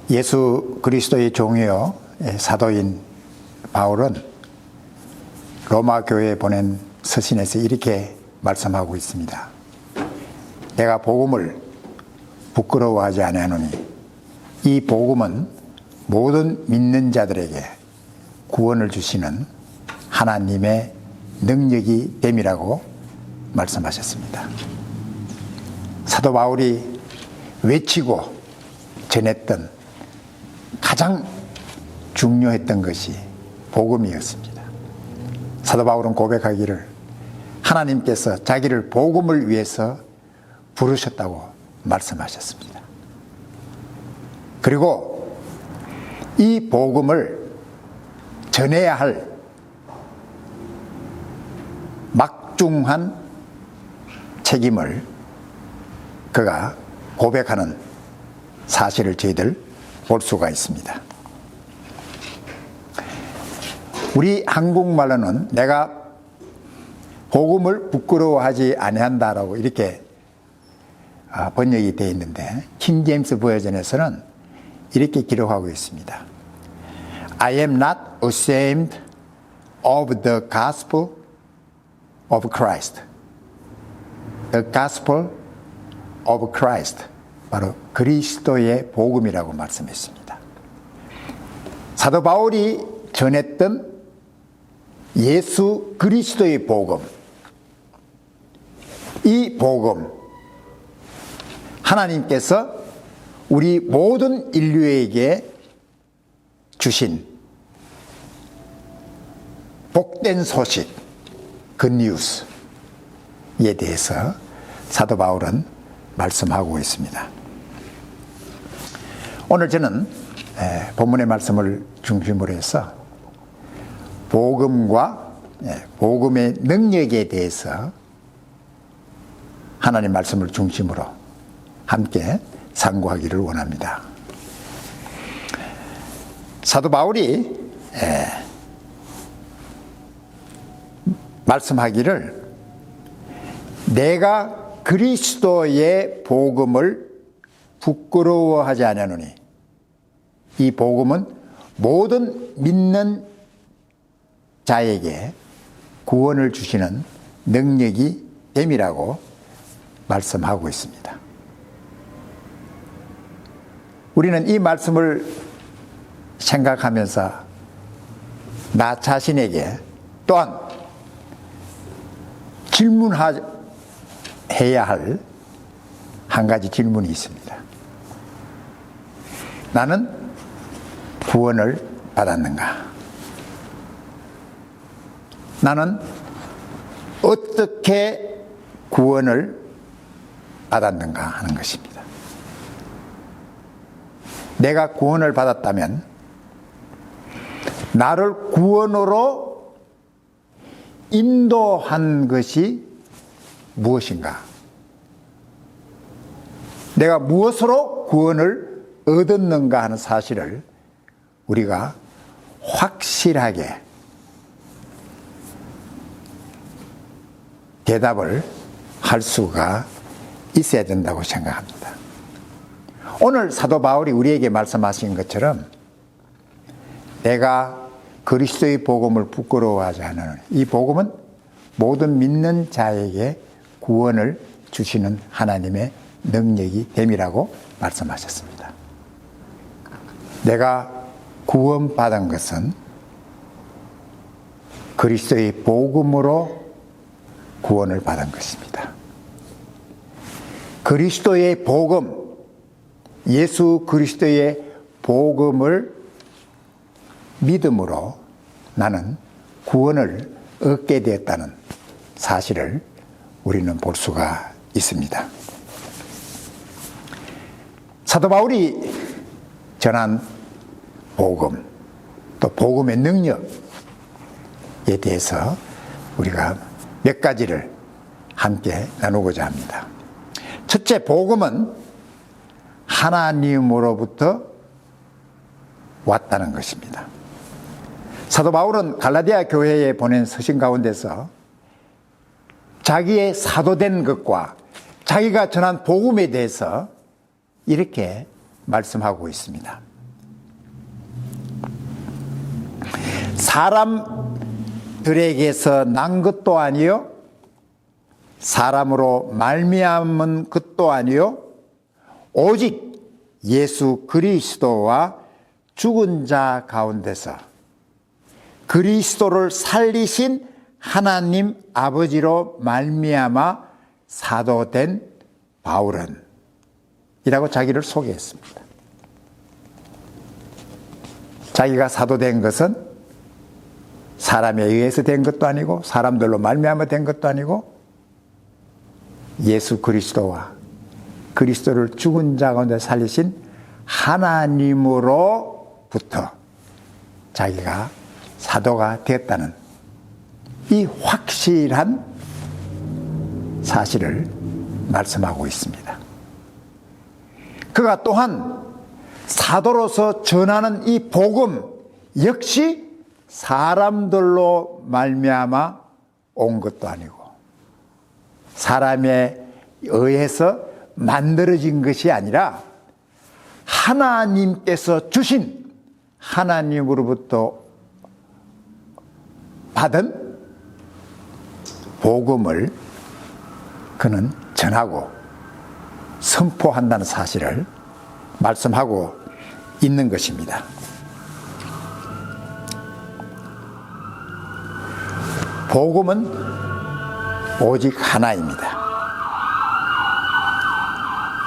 예수 그리스도의 종이요 사도인 바울은 로마 교회에 보낸 서신에서 이렇게 말씀하고 있습니다. 내가 복음을 부끄러워하지 아니하노니 이 복음은 모든 믿는 자들에게 구원을 주시는 하나님의 능력이 됨이라고 말씀하셨습니다. 사도 바울이 외치고 전했던 가장 중요했던 것이 복음이었습니다. 사도 바울은 고백하기를 하나님께서 자기를 복음을 위해서 부르셨다고 말씀하셨습니다. 그리고 이 복음을 전해야 할 막중한 책임을 그가 고백하는 사실을 저희들 볼 수가 있습니다. 우리 한국말로는 내가 복음을 부끄러워하지 아니한다라고 이렇게 번역이 되어 있는데 킹 제임스 버전에서는 이렇게 기록하고 있습니다. I am not ashamed of the gospel of Christ. The gospel of Christ. 바로 그리스도의 복음이라고 말씀했습니다. 사도 바울이 전했던 예수 그리스도의 복음, 이 복음, 하나님께서 우리 모든 인류에게 주신 복된 소식, 굿뉴스에 대해서 사도 바울은 말씀하고 있습니다. 오늘 저는 본문의 말씀을 중심으로 해서 복음과 복음의 능력에 대해서 하나님 말씀을 중심으로 함께 상고하기를 원합니다. 사도 바울이 말씀하기를 내가 그리스도의 복음을 부끄러워하지 아니하노니 이 복음은 모든 믿는 자에게 구원을 주시는 능력이 됨이라고 말씀하고 있습니다. 우리는 이 말씀을 생각하면서 나 자신에게 또한 질문해야 할 한 가지 질문이 있습니다. 나는 구원을 받았는가? 나는 어떻게 구원을 받았는가 하는 것입니다. 내가 구원을 받았다면 나를 구원으로 인도한 것이 무엇인가? 내가 무엇으로 구원을 얻었는가 하는 사실을 우리가 확실하게 대답을 할 수가 있어야 된다고 생각합니다. 오늘 사도 바울이 우리에게 말씀하신 것처럼 내가 그리스도의 복음을 부끄러워하지 않으니 이 복음은 모든 믿는 자에게 구원을 주시는 하나님의 능력이 됨이라고 말씀하셨습니다. 내가 구원받은 것은 그리스도의 복음으로 구원을 받은 것입니다. 그리스도의 복음, 예수 그리스도의 복음을 믿음으로 나는 구원을 얻게 되었다는 사실을 우리는 볼 수가 있습니다. 사도 바울이 전한 복음, 또 복음의 능력에 대해서 우리가 몇 가지를 함께 나누고자 합니다. 첫째, 복음은 하나님으로부터 왔다는 것입니다. 사도 바울은 갈라디아 교회에 보낸 서신 가운데서 자기의 사도된 것과 자기가 전한 복음에 대해서 이렇게 말씀하고 있습니다. 사람들에게서 난 것도 아니요 사람으로 말미암은 것도 아니요 오직 예수 그리스도와 죽은 자 가운데서 그리스도를 살리신 하나님 아버지로 말미암아 사도된 바울은 이라고 자기를 소개했습니다. 자기가 사도된 것은 사람에 의해서 된 것도 아니고 사람들로 말미암아 된 것도 아니고 예수 그리스도와 그리스도를 죽은 자 가운데 살리신 하나님으로부터 자기가 사도가 됐다는 이 확실한 사실을 말씀하고 있습니다. 그가 또한 사도로서 전하는 이 복음 역시 사람들로 말미암아 온 것도 아니고 사람에 의해서 만들어진 것이 아니라 하나님께서 주신 하나님으로부터 받은 복음을 그는 전하고 선포한다는 사실을 말씀하고 있는 것입니다. 복음은 오직 하나입니다.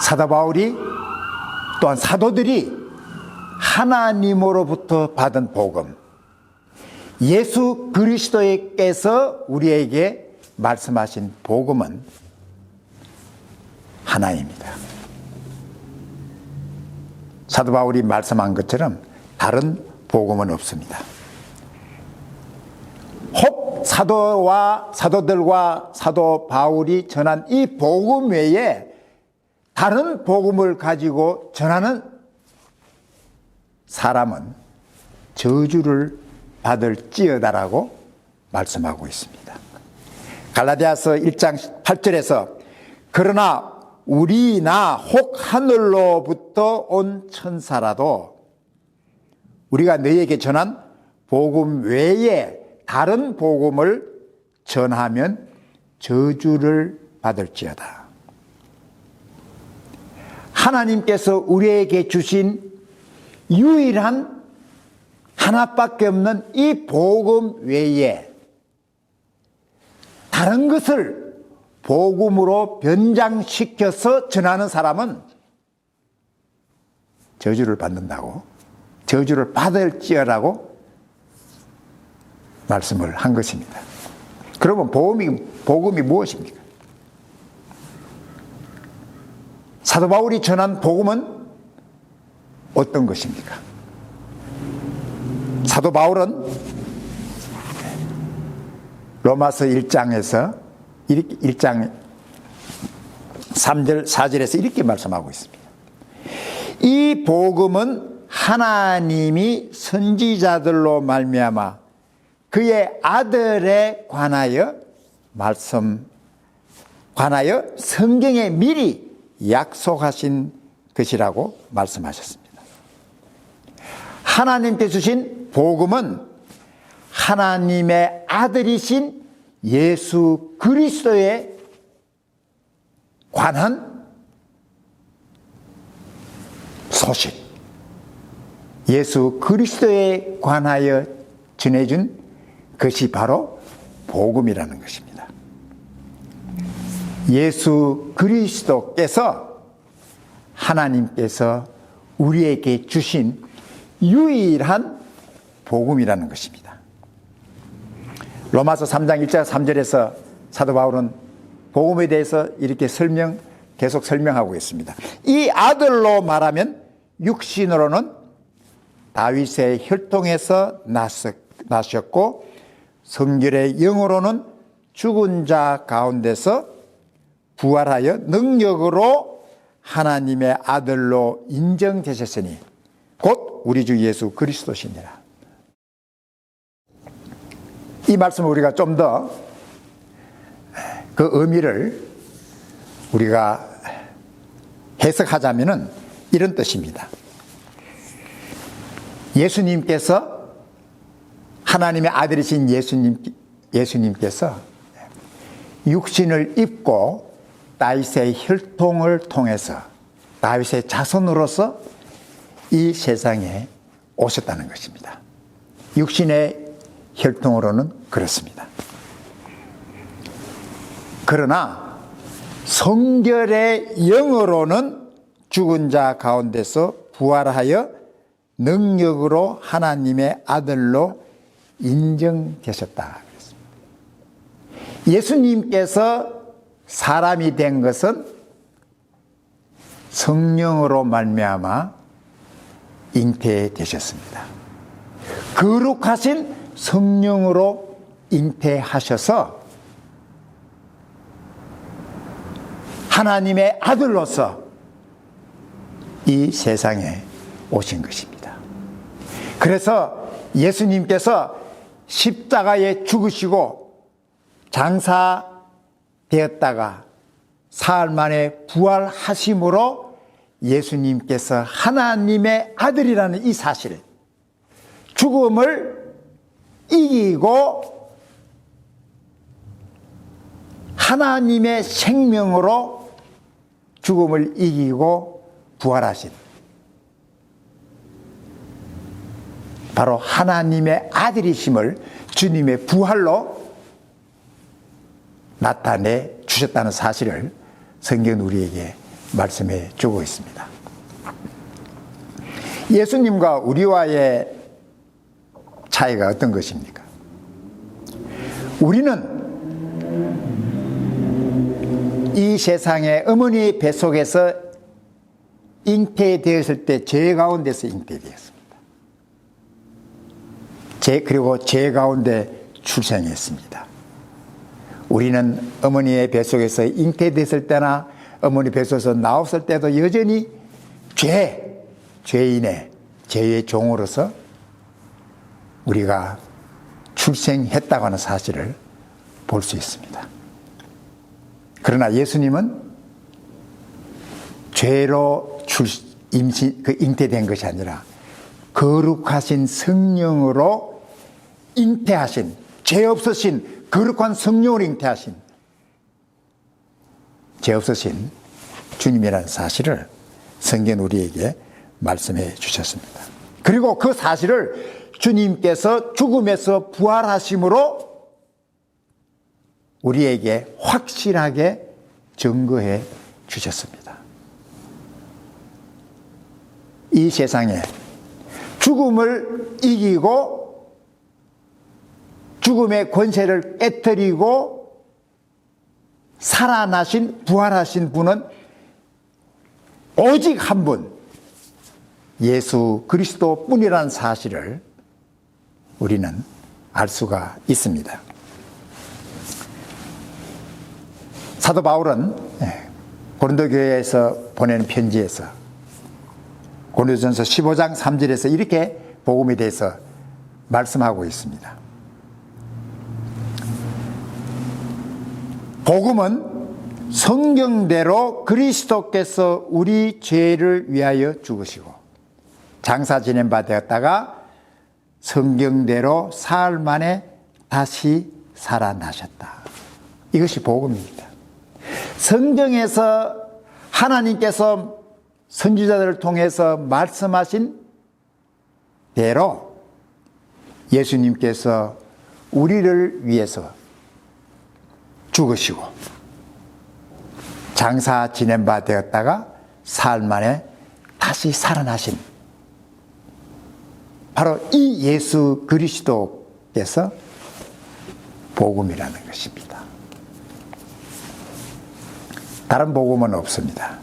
사도 바울이 또한 사도들이 하나님으로부터 받은 복음, 예수 그리스도께서 우리에게 말씀하신 복음은 하나입니다. 사도 바울이 말씀한 것처럼 다른 복음은 없습니다. 혹 사도들과 사도 바울이 전한 이 복음 외에 다른 복음을 가지고 전하는 사람은 저주를 받을지어다라고 말씀하고 있습니다. 갈라디아서 1장 8절에서 그러나 우리나 혹 하늘로부터 온 천사라도 우리가 너희에게 전한 복음 외에 다른 복음을 전하면 저주를 받을지어다. 하나님께서 우리에게 주신 유일한 하나밖에 없는 이 복음 외에 다른 것을 복음으로 변장시켜서 전하는 사람은 저주를 받는다고, 저주를 받을지어라고 말씀을 한 것입니다. 그러면 복음이 무엇입니까? 사도 바울이 전한 복음은 어떤 것입니까? 사도 바울은 로마서 1장에서 1장 3절 4절에서 이렇게 말씀하고 있습니다. 이 복음은 하나님이 선지자들로 말미암아 그의 아들에 관하여 성경에 미리 약속하신 것이라고 말씀하셨습니다. 하나님께 주신 복음은 하나님의 아들이신 예수 그리스도에 관한 소식, 예수 그리스도에 관하여 전해준 것이 바로 복음이라는 것입니다. 예수 그리스도께서 하나님께서 우리에게 주신 유일한 복음이라는 것입니다. 로마서 3장 1절 3절에서 사도 바울은 복음에 대해서 이렇게 계속 설명하고 있습니다. 이 아들로 말하면 육신으로는 다윗의 혈통에서 나셨고 성결의 영으로는 죽은 자 가운데서 부활하여 능력으로 하나님의 아들로 인정되셨으니 곧 우리 주 예수 그리스도시니라. 이 말씀을 우리가 좀 더 그 의미를 우리가 해석하자면은 이런 뜻입니다. 예수님께서 하나님의 아들이신 예수님께서 육신을 입고 다윗의 혈통을 통해서 다윗의 자손으로서 이 세상에 오셨다는 것입니다. 육신의 혈통으로는 그렇습니다. 그러나 성결의 영으로는 죽은 자 가운데서 부활하여 능력으로 하나님의 아들로 인정되셨다. 예수님께서 사람이 된 것은 성령으로 말미암아 잉태되셨습니다. 거룩하신 성령으로 잉태하셔서 하나님의 아들로서 이 세상에 오신 것입니다. 그래서 예수님께서 십자가에 죽으시고 장사되었다가 사흘 만에 부활하심으로 예수님께서 하나님의 아들이라는 이 사실, 죽음을 이기고 하나님의 생명으로 죽음을 이기고 부활하신 바로 하나님의 아들이심을 주님의 부활로 나타내 주셨다는 사실을 성경은 우리에게 말씀해 주고 있습니다. 예수님과 우리와의 차이가 어떤 것입니까? 우리는 이 세상에 어머니 뱃속에서 잉태되었을 때 죄 가운데서 잉태되었습니다. 그리고 죄 가운데 출생했습니다. 우리는 어머니의 뱃속에서 잉태됐을 때나 어머니 뱃속에서 나왔을 때도 여전히 죄인의 죄의 종으로서 우리가 출생했다고 하는 사실을 볼 수 있습니다. 그러나 예수님은 죄로 잉태된 것이 아니라 거룩하신 성령으로 잉태하신, 죄 없으신 거룩한 성령으로 잉태하신 죄 없으신 주님이라는 사실을 성경 우리에게 말씀해 주셨습니다. 그리고 그 사실을 주님께서 죽음에서 부활하심으로 우리에게 확실하게 증거해 주셨습니다. 이 세상에 죽음을 이기고 죽음의 권세를 깨뜨리고 살아나신 부활하신 분은 오직 한 분, 예수 그리스도뿐이라는 사실을 우리는 알 수가 있습니다. 사도 바울은 고린도 교회에서 보낸 편지에서 고린도전서 15장 3절에서 이렇게 복음에 대해서 말씀하고 있습니다. 복음은 성경대로 그리스도께서 우리 죄를 위하여 죽으시고 장사 지낸 바 되었다가 성경대로 사흘 만에 다시 살아나셨다. 이것이 복음입니다. 성경에서 하나님께서 선지자들을 통해서 말씀하신 대로 예수님께서 우리를 위해서 죽으시고 장사 지낸 바 되었다가 사흘 만에 다시 살아나신 바로 이 예수 그리스도께서 복음이라는 것입니다. 다른 복음은 없습니다.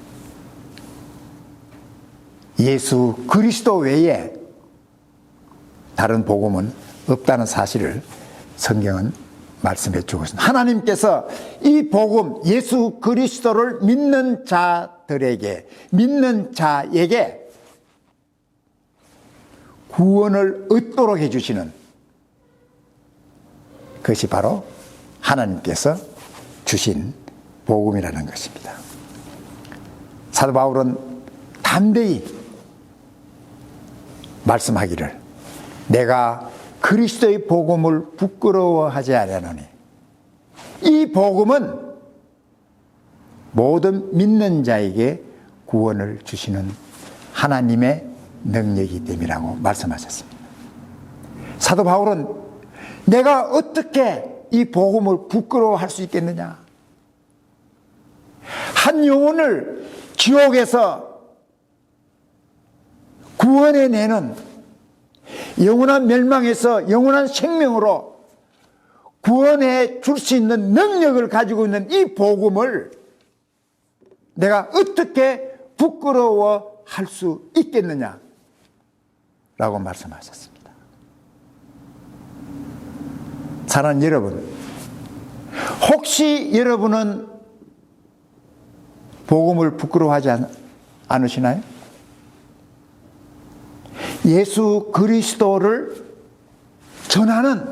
예수 그리스도 외에 다른 복음은 없다는 사실을 성경은 말씀해 주고 있습니다. 하나님께서 이 복음 예수 그리스도를 믿는 자들에게, 믿는 자에게 구원을 얻도록 해주시는 그것이 바로 하나님께서 주신 복음이라는 것입니다. 사도 바울은 담대히 말씀하기를 내가 그리스도의 복음을 부끄러워하지 아니하노니 이 복음은 모든 믿는 자에게 구원을 주시는 하나님의 능력이기 때문이라고 말씀하셨습니다. 사도 바울은 내가 어떻게 이 복음을 부끄러워할 수 있겠느냐? 한 영혼을 지옥에서 구원해내는 영원한 멸망에서 영원한 생명으로 구원해 줄 수 있는 능력을 가지고 있는 이 복음을 내가 어떻게 부끄러워할 수 있겠느냐? 라고 말씀하셨습니다. 사랑하는 여러분, 혹시 여러분은 복음을 부끄러워하지 않으시나요? 예수 그리스도를 전하는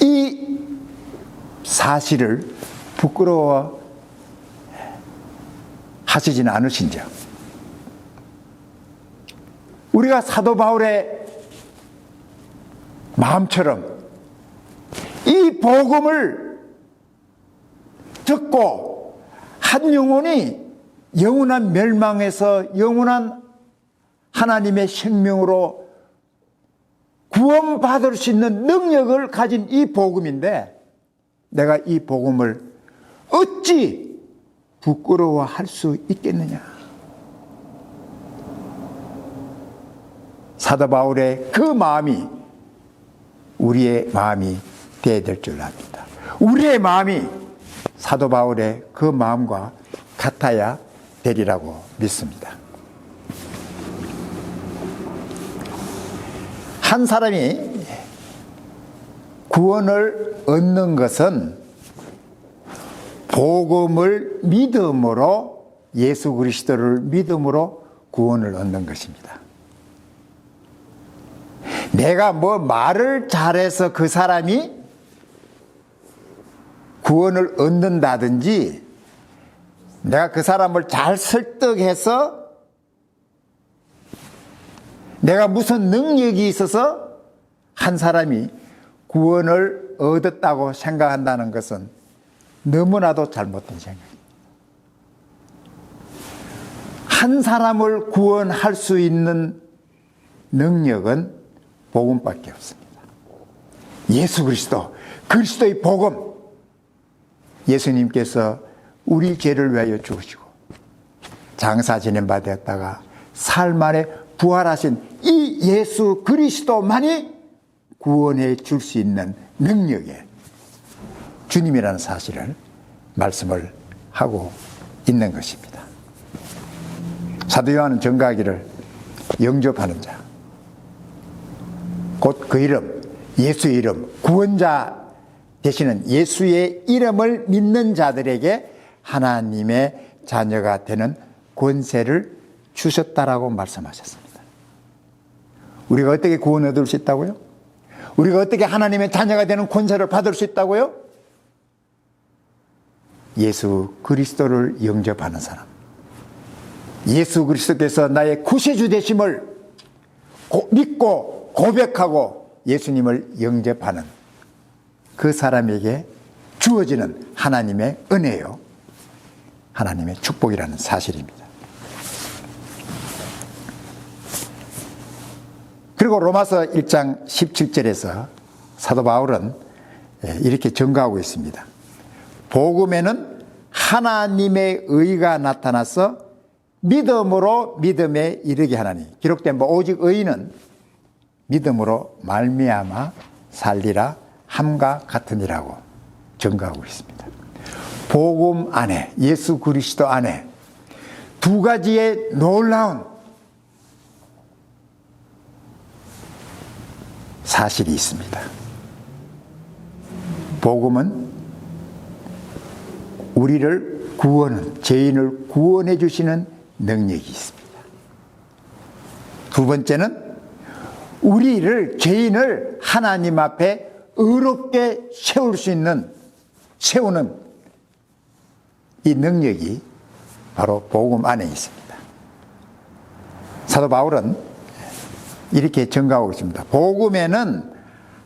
이 사실을 부끄러워 하시지는 않으신지요? 우리가 사도 바울의 마음처럼 이 복음을 듣고 한 영혼이 영원한 멸망에서 영원한 하나님의 생명으로 구원받을 수 있는 능력을 가진 이 복음인데 내가 이 복음을 어찌 부끄러워할 수 있겠느냐? 사도 바울의 그 마음이 우리의 마음이 되어야 될 줄 압니다. 우리의 마음이 사도 바울의 그 마음과 같아야 되리라고 믿습니다. 한 사람이 구원을 얻는 것은 복음을 믿음으로 예수 그리스도를 믿음으로 구원을 얻는 것입니다. 내가 뭐 말을 잘해서 그 사람이 구원을 얻는다든지 내가 그 사람을 잘 설득해서 내가 무슨 능력이 있어서 한 사람이 구원을 얻었다고 생각한다는 것은 너무나도 잘못된 생각입니다. 한 사람을 구원할 수 있는 능력은 복음밖에 없습니다. 예수 그리스도, 그리스도의 복음. 예수님께서 우리 죄를 위하여 죽으시고 장사 지낸 바 되었다가 사흘 만에 부활하신 이 예수 그리스도만이 구원해 줄 수 있는 능력의 주님이라는 사실을 말씀을 하고 있는 것입니다. 사도 요한은 전가하기를 영접하는 자, 곧 그 이름, 예수의 이름, 구원자 되시는 예수의 이름을 믿는 자들에게 하나님의 자녀가 되는 권세를 주셨다라고 말씀하셨습니다. 우리가 어떻게 구원을 얻을 수 있다고요? 우리가 어떻게 하나님의 자녀가 되는 권세를 받을 수 있다고요? 예수 그리스도를 영접하는 사람, 예수 그리스도께서 나의 구세주 되심을 믿고 고백하고 예수님을 영접하는 그 사람에게 주어지는 하나님의 은혜요, 하나님의 축복이라는 사실입니다. 그리고 로마서 1장 17절에서 사도 바울은 이렇게 증거하고 있습니다. 복음에는 하나님의 의가 나타나서 믿음으로 믿음에 이르게 하나니, 기록된 바 오직 의인은 믿음으로 말미암아 살리라 함과 같으니라고 증거하고 있습니다. 복음 안에, 예수 그리스도 안에 두 가지의 놀라운 사실이 있습니다. 복음은 우리를 구원은, 죄인을 구원해 주시는 능력이 있습니다. 두 번째는 우리를, 죄인을 하나님 앞에 의롭게 세울 수 있는, 세우는 이 능력이 바로 복음 안에 있습니다. 사도 바울은 이렇게 증가하고 있습니다. 복음에는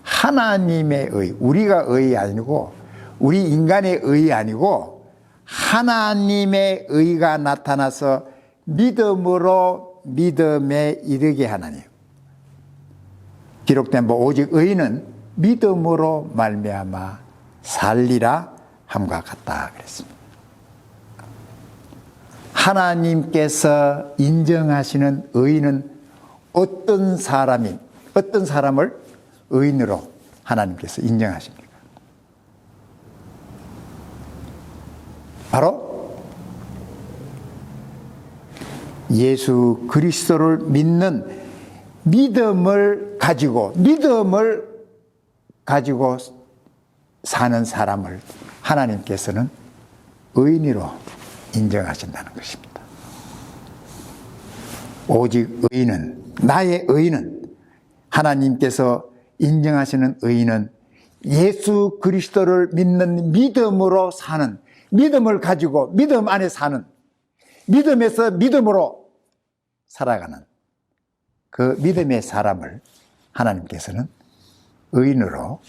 하나님의 의, 우리가 의이 아니고 우리 인간의 의이 아니고 하나님의 의가 나타나서 믿음으로 믿음에 이르게 하나님. 기록된 바 오직 의인은 믿음으로 말미암아 살리라 함과 같다 그랬습니다. 하나님께서 인정하시는 의인은 어떤 사람을 의인으로 하나님께서 인정하십니까? 바로 예수 그리스도를 믿는 믿음을 가지고 사는 사람을 하나님께서는 의인으로 인정하신다는 것입니다. 오직 의인은, 나의 의인은, 하나님께서 인정하시는 의인은 예수 그리스도를 믿는 믿음으로 사는, 믿음을 가지고 믿음 안에 사는, 믿음에서 믿음으로 살아가는 그 믿음의 사람을 하나님께서는 의인으로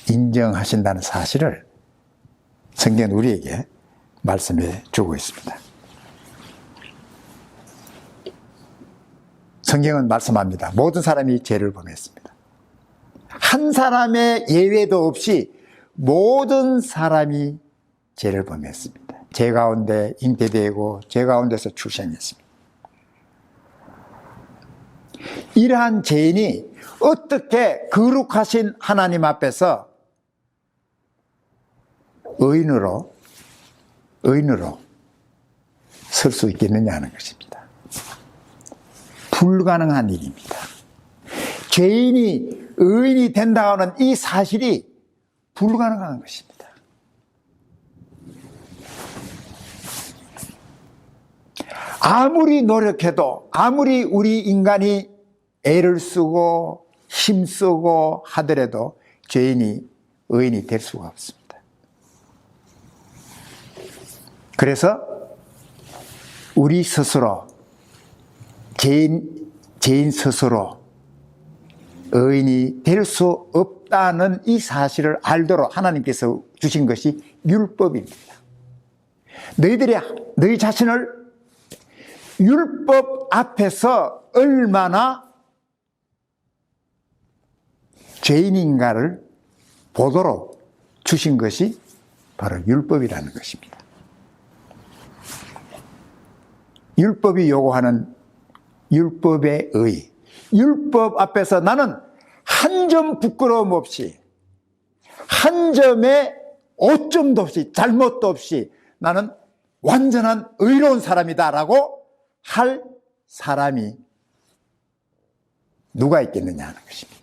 인정하신다는 사실을 성경은 우리에게 말씀해 주고 있습니다. 성경은 말씀합니다. 모든 사람이 죄를 범했습니다. 한 사람의 예외도 없이 모든 사람이 죄를 범했습니다. 죄 가운데 잉태되고 죄 가운데서 출생했습니다. 이러한 죄인이 어떻게 거룩하신 하나님 앞에서 의인으로 설 수 있겠느냐 하는 것입니다. 불가능한 일입니다. 죄인이 의인이 된다고 하는 이 사실이 불가능한 것입니다. 아무리 노력해도, 아무리 우리 인간이 애를 쓰고 힘쓰고 하더라도 죄인이 의인이 될 수가 없습니다. 그래서 우리 스스로, 죄인 스스로 의인이 될 수 없다는 이 사실을 알도록 하나님께서 주신 것이 율법입니다. 너희 자신을 율법 앞에서 얼마나 죄인인가를 보도록 주신 것이 바로 율법이라는 것입니다. 율법이 요구하는 율법의 의, 율법 앞에서 나는 한 점 부끄러움 없이, 한 점의 오점도 없이, 잘못도 없이 나는 완전한 의로운 사람이다라고 할 사람이 누가 있겠느냐 하는 것입니다.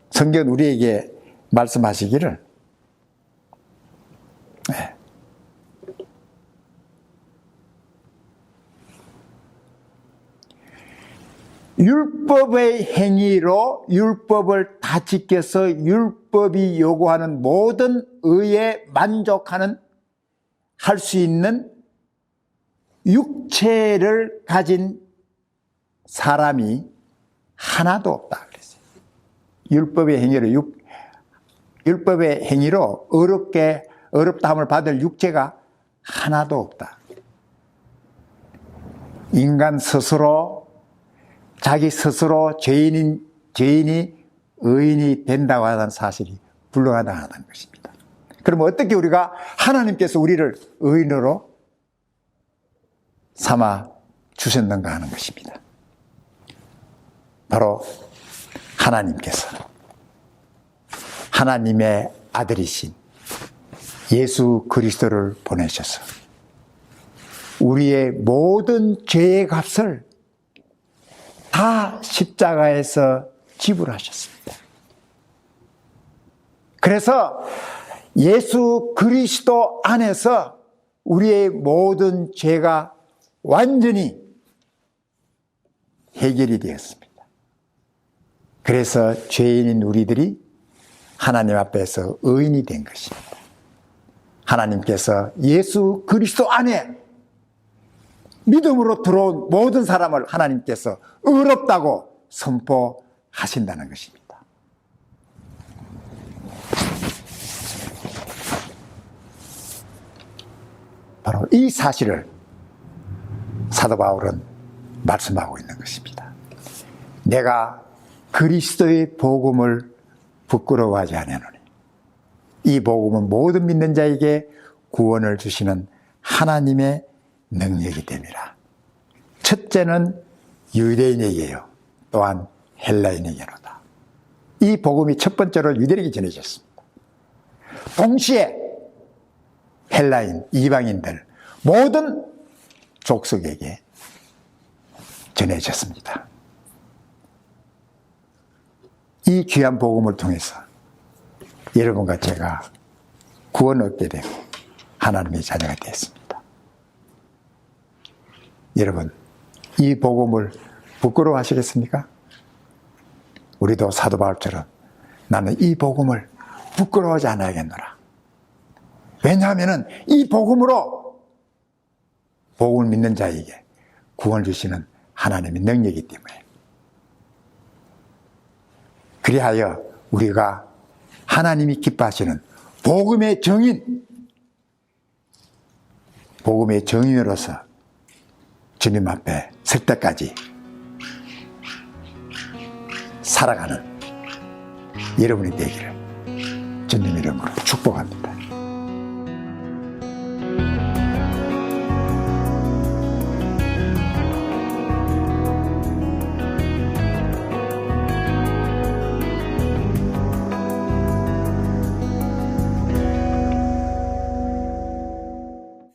성경 우리에게 말씀하시기를 율법의 행위로 율법을 다 지켜서 율법이 요구하는 모든 의에 만족하는 할 수 있는 육체를 가진 사람이 하나도 없다 그랬어요. 율법의 행위로 어렵다함을 받을 육체가 하나도 없다. 인간 스스로 자기 스스로 죄인이 의인이 된다고 하는 사실이 불가능하다는 것입니다. 그럼 어떻게 우리가 하나님께서 우리를 의인으로 삼아 주셨는가 하는 것입니다. 바로 하나님께서 하나님의 아들이신 예수 그리스도를 보내셔서 우리의 모든 죄의 값을 다 십자가에서 지불하셨습니다. 그래서 예수 그리스도 안에서 우리의 모든 죄가 완전히 해결이 되었습니다. 그래서 죄인인 우리들이 하나님 앞에서 의인이 된 것입니다. 하나님께서 예수 그리스도 안에 믿음으로 들어온 모든 사람을 하나님께서 의롭다고 선포하신다는 것입니다. 바로 이 사실을 사도 바울은 말씀하고 있는 것입니다. 내가 그리스도의 복음을 부끄러워하지 않으노니 이 복음은 모든 믿는 자에게 구원을 주시는 하나님의 능력이 됨이라. 첫째는 유대인에게요, 또한 헬라인에게로다. 이 복음이 첫 번째로 유대인에게 전해졌습니다. 동시에 헬라인, 이방인들 모든 족속에게 전해졌습니다. 이 귀한 복음을 통해서 여러분과 제가 구원을 얻게 되고 하나님의 자녀가 되었습니다. 여러분, 이 복음을 부끄러워하시겠습니까? 우리도 사도 바울처럼 나는 이 복음을 부끄러워하지 않아야겠노라. 왜냐하면 이 복음으로 복음을 믿는 자에게 구원을 주시는 하나님의 능력이기 때문에. 그리하여 우리가 하나님이 기뻐하시는 복음의 정인, 복음의 정인으로서 주님 앞에 설 때까지 살아가는 여러분이 되기를 주님 이름으로 축복합니다.